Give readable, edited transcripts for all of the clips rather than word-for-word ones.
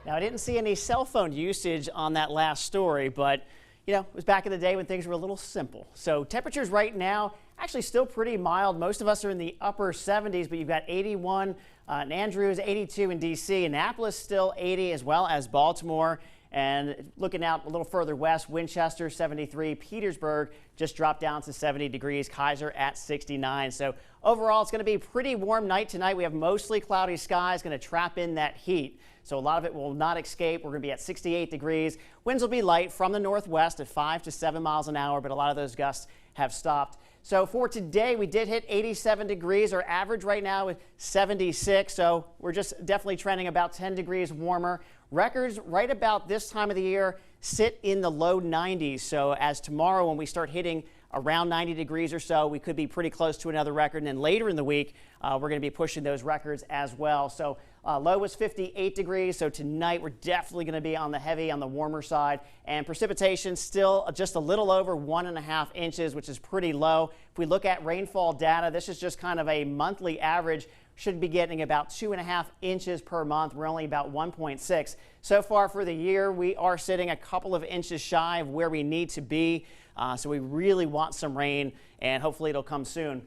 Now, I didn't see any cell phone usage on that last story, but it was back in the day when things were a little simple. So temperatures right now actually still pretty mild. Most of us are in the upper 70s, but you've got 81 in Andrews, 82 in D.C. Annapolis still 80, as well as Baltimore. And looking out a little further west, Winchester 73, Petersburg just dropped down to 70 degrees, Kaiser at 69. So overall, it's going to be a pretty warm night tonight. We have mostly cloudy skies, going to trap in that heat. So a lot of it will not escape. We're going to be at 68 degrees. Winds will be light from the northwest at 5 to 7 miles an hour, but a lot of those gusts have stopped. So for today, we did hit 87 degrees. Our average right now is 76. So we're just definitely trending about 10 degrees warmer. Records right about this time of the year sit in the low 90s. So as tomorrow, when we start hitting around 90 degrees or so, we could be pretty close to another record. And then later in the week, we're going to be pushing those records as well. So low was 58 degrees. So tonight, we're definitely going to be on the warmer side. And precipitation still just a little over 1.5 inches, which is pretty low. If we look at rainfall data, this is just kind of a monthly average. Should be getting about 2.5 inches per month. We're only about 1.6. So far for the year, we are sitting a couple of inches shy of where we need to be. So we really want some rain, and hopefully it'll come soon.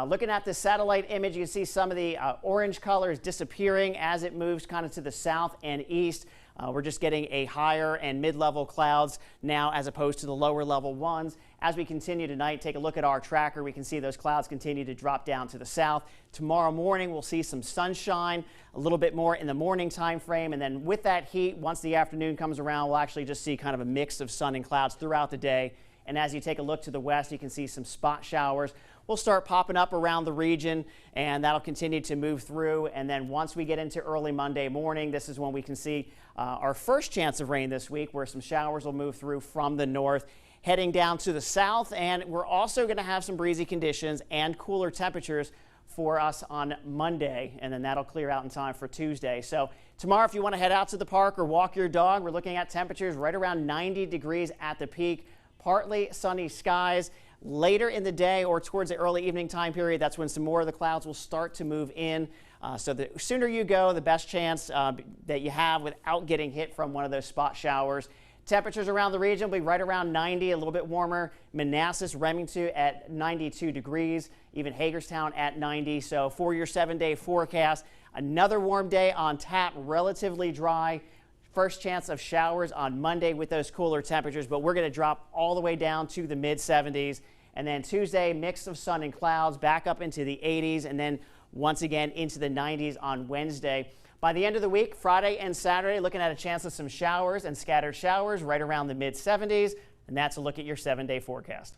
Looking at the satellite image, you can see some of the orange colors disappearing as it moves kind of to the south and east. We're just getting a higher and mid-level clouds now as opposed to the lower level ones. As we continue tonight, take a look at our tracker. We can see those clouds continue to drop down to the south. Tomorrow morning, we'll see some sunshine, a little bit more in the morning time frame. And then with that heat, once the afternoon comes around, we'll actually just see kind of a mix of sun and clouds throughout the day. And as you take a look to the west, you can see some spot showers will start popping up around the region, and that'll continue to move through. And then once we get into early Monday morning, this is when we can see our first chance of rain this week, where some showers will move through from the north, heading down to the south. And we're also going to have some breezy conditions and cooler temperatures for us on Monday, and then that'll clear out in time for Tuesday. So tomorrow, if you want to head out to the park or walk your dog, we're looking at temperatures right around 90 degrees at the peak. Partly sunny skies. Later in the day or towards the early evening time period, that's when some more of the clouds will start to move in. So the sooner you go, the best chance that you have without getting hit from one of those spot showers. Temperatures around the region will be right around 90, a little bit warmer. Manassas, Remington at 92 degrees, even Hagerstown at 90. So for your 7-day forecast, another warm day on tap, relatively dry. First chance of showers on Monday with those cooler temperatures, but we're going to drop all the way down to the mid-70s. And then Tuesday, mix of sun and clouds back up into the 80s, and then once again into the 90s on Wednesday. By the end of the week, Friday and Saturday, looking at a chance of some showers and scattered showers right around the mid-70s. And that's a look at your 7-day forecast.